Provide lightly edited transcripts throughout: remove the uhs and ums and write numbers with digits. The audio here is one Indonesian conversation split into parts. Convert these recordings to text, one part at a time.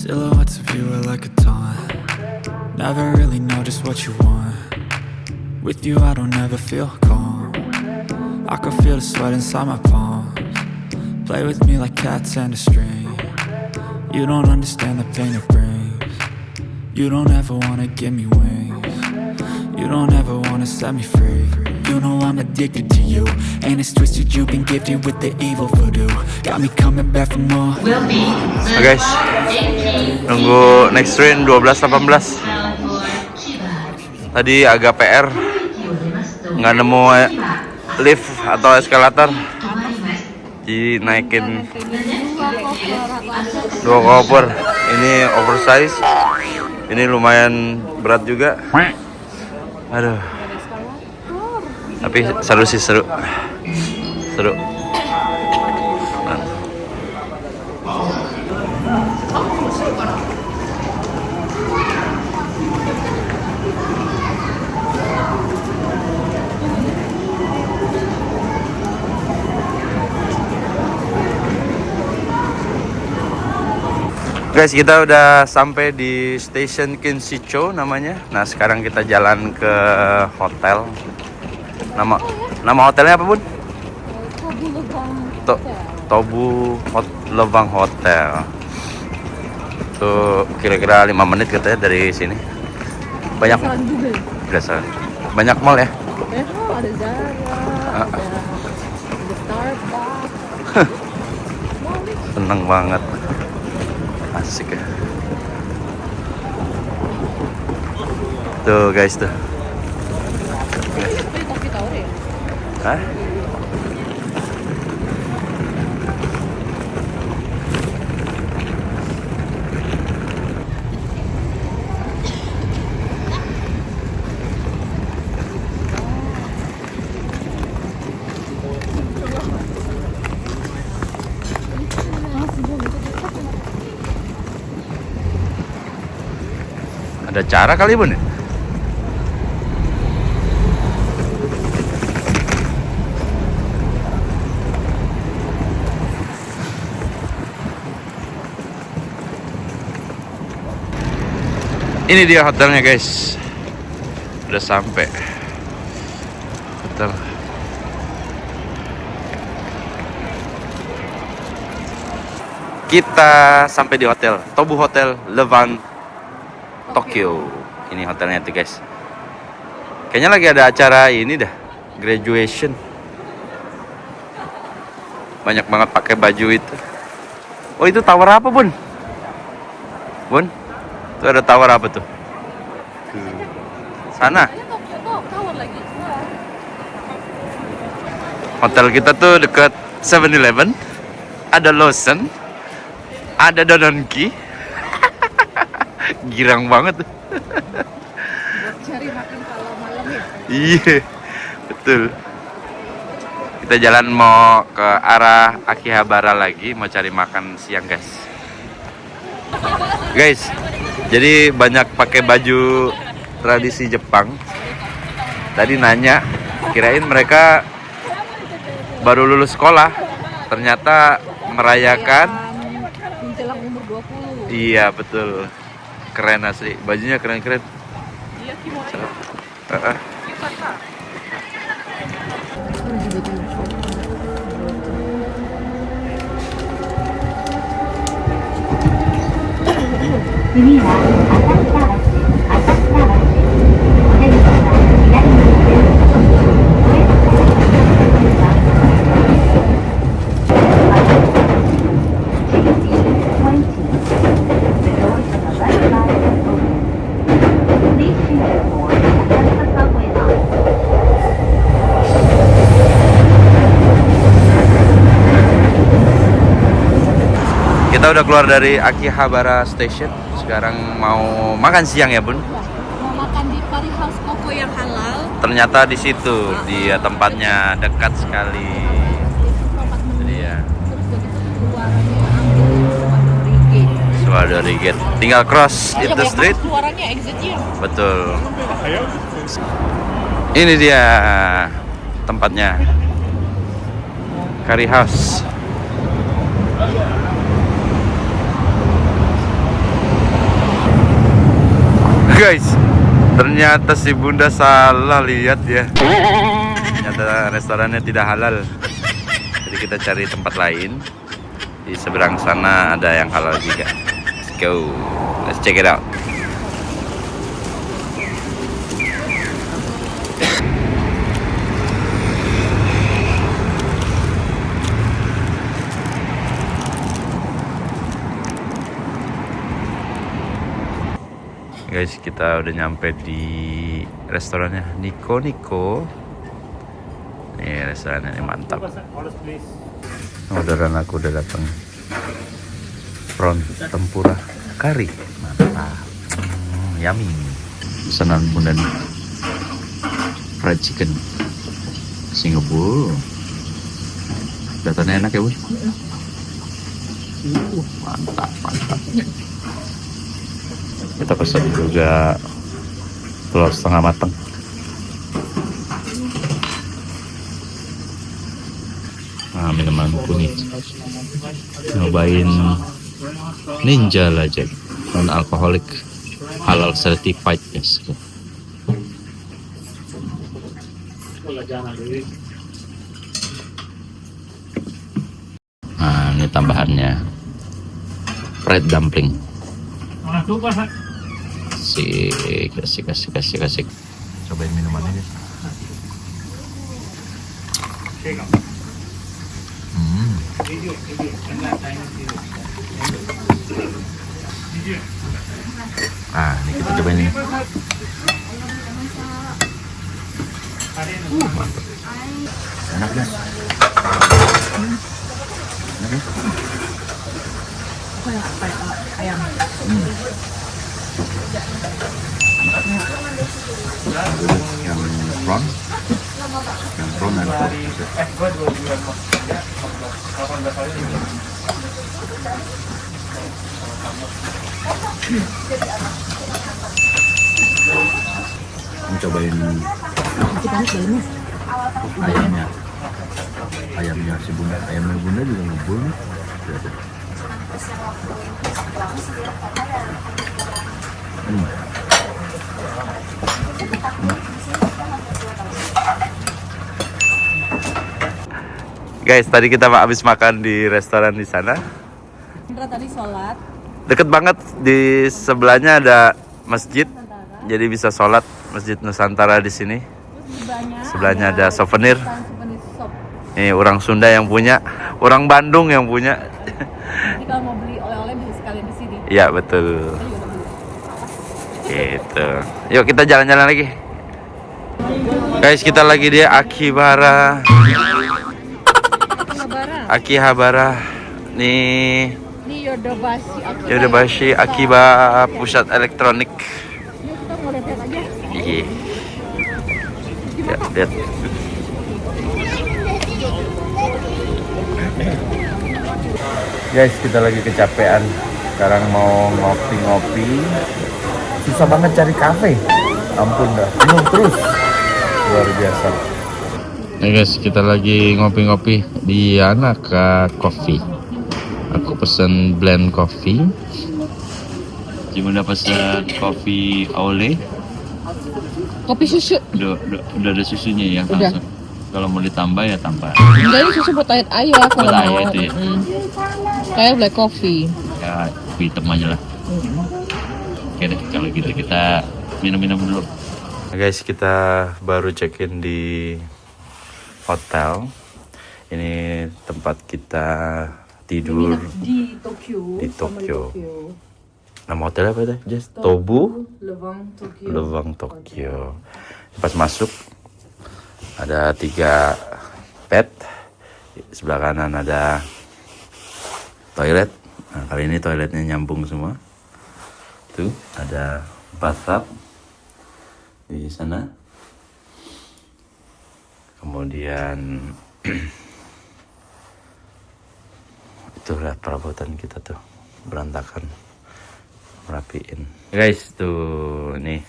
Silhouettes of you are like a taunt. Never really know just what you want. With you I don't ever feel calm. I can feel the sweat inside my palms. Play with me like cats and a string. You don't understand the pain it brings. You don't ever wanna give me wings. You don't ever wanna set me free. You know I'm addicted to you, and it's twisted, you've been gifted with the evil voodoo. Got me coming back for more. Nah guys, nunggu next train 12.18. Tadi agak PR, nggak nemu lift atau eskalator, jadi naikin 2 koper. Ini oversize, ini lumayan berat juga. Aduh, tapi seru sih, seru. Guys, kita udah sampai di Station Kinsicho namanya. Nah, sekarang kita jalan ke hotel. Nama hotelnya apa, Bun? Tobu Levang Hotel. Tuh kira-kira 5 menit katanya dari sini. Banyak biasa. Banyak mall ya? Ada Zara, ada Starbucks. Seneng banget. Asik ya. Tuh guys tuh. Hah? Ada cara kali, Bun? Ini dia hotelnya, guys. Udah sampai hotel. Kita sampai di hotel Tobu Hotel Levant Tokyo. Ini hotelnya tuh, guys. Kayaknya lagi ada acara ini dah, graduation. Banyak banget pakai baju itu. Oh, itu tower apa, Bun? Bun? Itu ada tower apa tuh? Sana. Hotel kita tuh dekat 7-Eleven. Ada Lawson. Ada Dononki. Girang banget. Buat cari makan kalau malam ya. Iya, betul. Kita jalan mau ke arah Akihabara lagi, mau cari makan siang, guys. Guys, jadi banyak pakai baju tradisi Jepang. Tadi nanya, kirain mereka baru lulus sekolah. Ternyata merayakan menjelang umur 20. Iya, betul. Keren asli, bajunya keren-keren. Iya, kimono. Kita udah keluar dari Akihabara Station. Sekarang mau makan siang ya, Bun? Mau makan di Curry House Koko yang halal. Ternyata di situ dia tempatnya dekat sekali. Jadi ya. Terus begitu keluarannya ambil Suado Rigate. Tinggal cross itu street. Keluarannya exitnya. Betul. Ini dia tempatnya. Curry House. guys, ternyata si bunda salah lihat ya. Ternyata restorannya tidak halal. Jadi kita cari tempat lain. Di seberang sana ada yang halal juga. Let's go, let's check it out. Guys, kita udah nyampe di restorannya Niko. Nih restorannya ini mantap. Orderan aku udah datang. Prawn tempura kari, mantap. Yummy. Pesanan bunda nih. Fried chicken Singapura. Datanya enak ya bun. Mantap. Kita pesan juga telur setengah matang. Nah, minuman kuning. Nyobain Ninja Legend non alkoholik halal certified guys. Nah, ini tambahannya fried dumpling. Kasih. Cobain minumannya guys. Nah, ini kita cobain ini. Mantap. Enak guys. Enak ya? Ayam. Yang prawn dan mencobain ayamnya si bunda. Ayamnya bunda juga ngebul nih. Guys, tadi kita habis makan di restoran di sana. Indra tadi sholat. Deket banget, di sebelahnya ada masjid, jadi bisa sholat Masjid Nusantara di sini. Sebelahnya ada souvenir. Nih orang Sunda yang punya, orang Bandung yang punya. Jadi kalau mau beli oleh-oleh bisa sekalian di sini. Iya betul. Gitu. Yuk kita jalan-jalan lagi. Guys, kita lagi di Akihabara. Nih Yodobashi Akiba pusat elektronik. Yuk kita mau lihat aja. Iya. Lihat. Guys, kita lagi kecapean. Sekarang mau ngopi-ngopi. Susah banget cari kafe. Ampun dah, bingung terus. Luar biasa. Nah guys, kita lagi ngopi-ngopi di Anaka Coffee. Aku pesen blend coffee. Gimana pesen kopi Aole? Kopi susu. Udah ada susunya ya langsung. Kalau mau ditambah ya tambah. Enggak, ini susu buat ayah kalau Buat mau. ayah itu ya? Kayak black coffee. Ya, kopi hitam aja lah. Oke deh, kalau gitu kita minum-minum dulu. Nah guys, kita baru check-in di hotel. Ini tempat kita tidur Di Tokyo. Nama hotelnya apa tadi? Just Tobu Lewang Tokyo. Pas masuk ada 3 bed. Sebelah kanan ada toilet. Nah, kali ini toiletnya nyambung semua. Tuh ada bathtub di sana. Kemudian itulah perabotan kita tuh berantakan, rapiin. Guys, tuh nih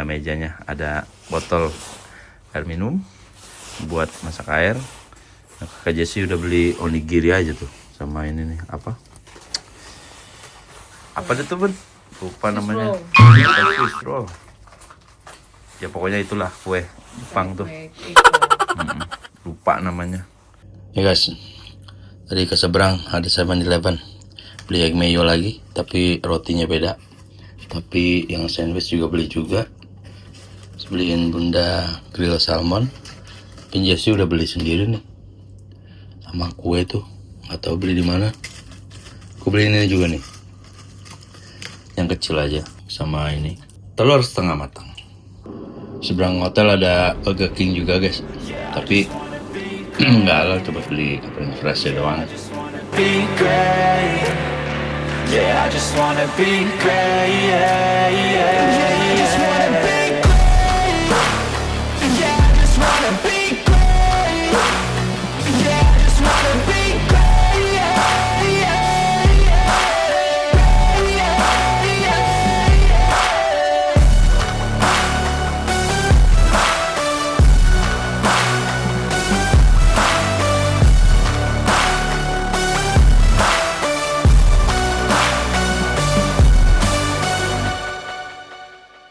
mejanya ada botol air minum buat masak air. Nah, Kak Jessi udah beli onigiri aja tuh sama ini nih apa? Apa itu tuh, Bun? lupa namanya. Swiss roll. Ya pokoknya itulah kue Jepang tuh. Lupa namanya. Ya guys, tadi ke seberang ada 7-Eleven, beli egg mayo lagi, tapi rotinya beda. Tapi yang sandwich juga beli juga. Terus beliin bunda grill salmon. Jesse udah beli sendiri nih. Sama kue tuh, nggak tahu beli di mana. Aku beli ini juga nih, yang kecil aja, sama ini telur setengah matang. Seberang hotel ada Burger King juga guys, tapi nggak lah, coba beli fresh doang. Be great. Yeah, I just wanna be great. Yeah, yeah.